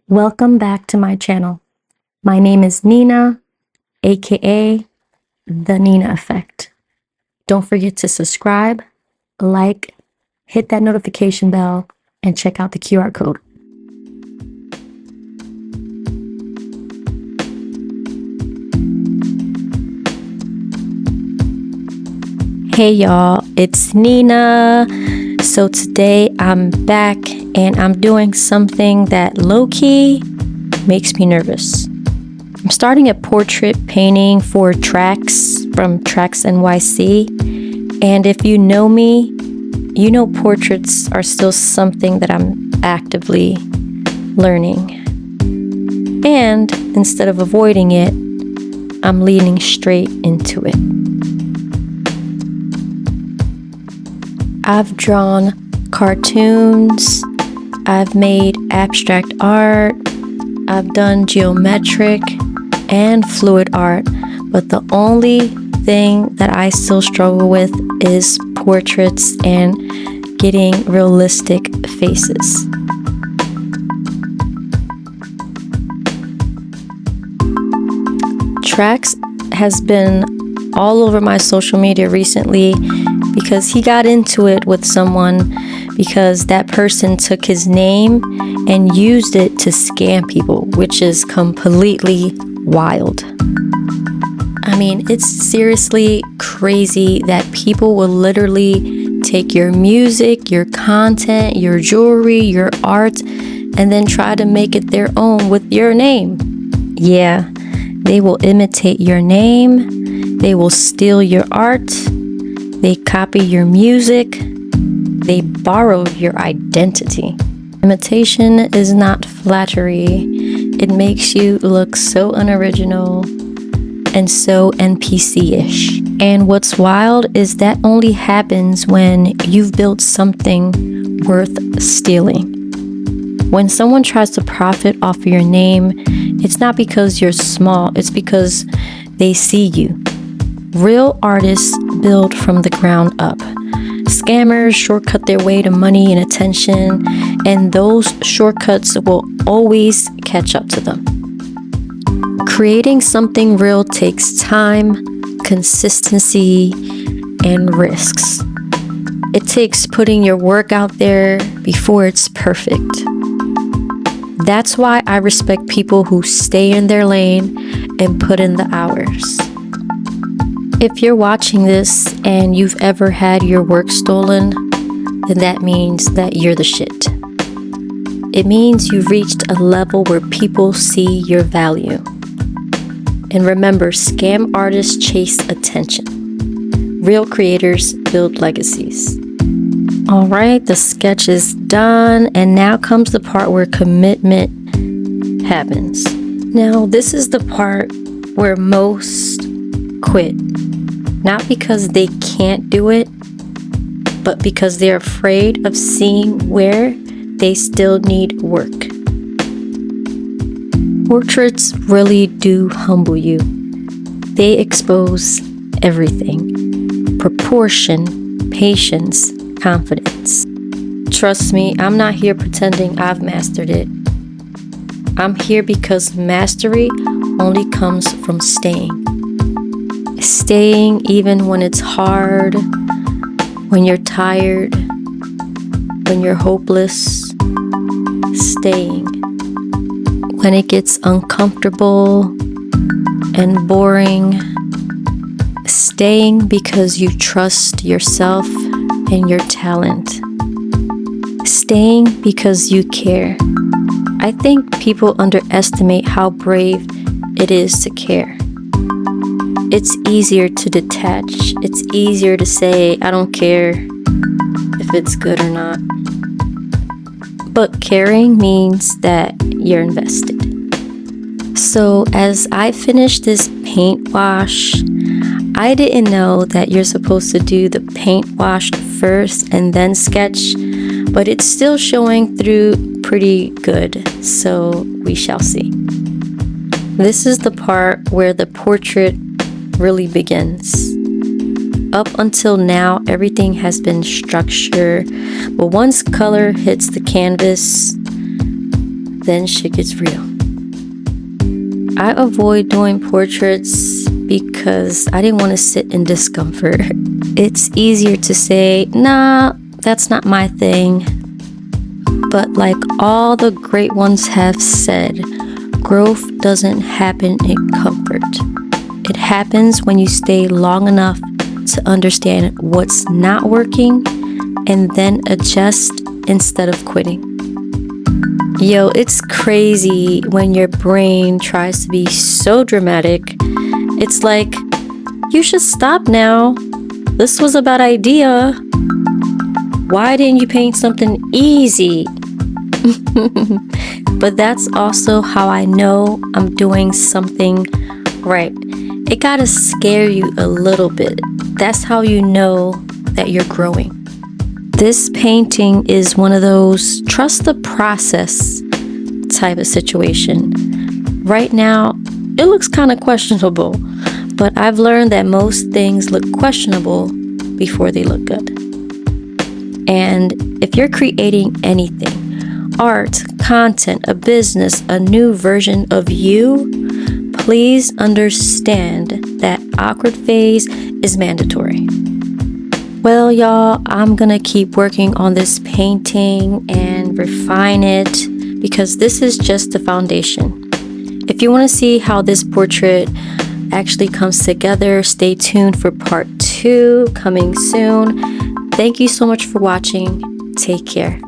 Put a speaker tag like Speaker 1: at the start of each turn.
Speaker 1: Welcome back to my channel. My name is Nina, aka The Nina Effect. Don't forget to subscribe, like, hit that notification bell, and check out the QR code. Hey y'all, it's Nina. So today I'm back and I'm doing something that low-key makes me nervous. I'm starting a portrait painting for Trax from Trax NYC. And if you know me, you know portraits are still something that I'm actively learning. And instead of avoiding it, I'm leaning straight into it. I've drawn cartoons, I've made abstract art, I've done geometric and fluid art, but the only thing that I still struggle with is portraits and getting realistic faces. Trax has been all over my social media recently because he got into it with someone because that person took his name and used it to scam people, which is completely wild. I mean, it's seriously crazy that people will literally take your music, your content, your jewelry, your art, and then try to make it their own with your name. Yeah, they will imitate your name, they will steal your art, they copy your music, they borrow your identity. Imitation is not flattery. It makes you look so unoriginal and so NPC-ish. And what's wild is that only happens when you've built something worth stealing. When someone tries to profit off of your name, it's not because you're small, it's because they see you. Real artists build from the ground up. Scammers shortcut their way to money and attention, and those shortcuts will always catch up to them. Creating something real takes time, consistency, and risks. It takes putting your work out there before it's perfect. That's why I respect people who stay in their lane and put in the hours. If you're watching this and you've ever had your work stolen, then that means that you're the shit. It means you've reached a level where people see your value. And remember, scam artists chase attention. Real creators build legacies. All right, the sketch is done, and now comes the part where commitment happens. Now, this is the part where most quit. Not because they can't do it, but because they're afraid of seeing where they still need work. Portraits really do humble you. They expose everything: proportion, patience, confidence. Trust me, I'm not here pretending I've mastered it. I'm here because mastery only comes from staying. Staying even when it's hard, when you're tired, when you're hopeless. Staying when it gets uncomfortable and boring. Staying because you trust yourself and your talent. Staying because you care. I think people underestimate how brave it is to care. It's easier to detach. It's easier to say, I don't care if it's good or not. But caring means that you're invested. So as I finished this paint wash, I didn't know that you're supposed to do the paint wash first and then sketch, but it's still showing through pretty good, so we shall see. This is the part where the portrait really begins. Up until now, everything has been structured, but once color hits the canvas, then shit gets real. I avoid doing portraits because I didn't want to sit in discomfort. It's easier to say, nah, that's not my thing. But like all the great ones have said, growth doesn't happen in comfort. It happens when you stay long enough to understand what's not working and then adjust instead of quitting. Yo, it's crazy when your brain tries to be so dramatic. It's like, you should stop now. This was a bad idea. Why didn't you paint something easy? But that's also how I know I'm doing something right. It gotta scare you a little bit. That's how you know that you're growing. This painting is one of those trust the process type of situation. Right now, it looks kind of questionable, but I've learned that most things look questionable before they look good. And if you're creating anything, art, content, a business, a new version of you, please understand that awkward phase is mandatory. Well, y'all, I'm gonna keep working on this painting and refine it because this is just the foundation. If you want to see how this portrait actually comes together, stay tuned for part 2 coming soon. Thank you so much for watching. Take care.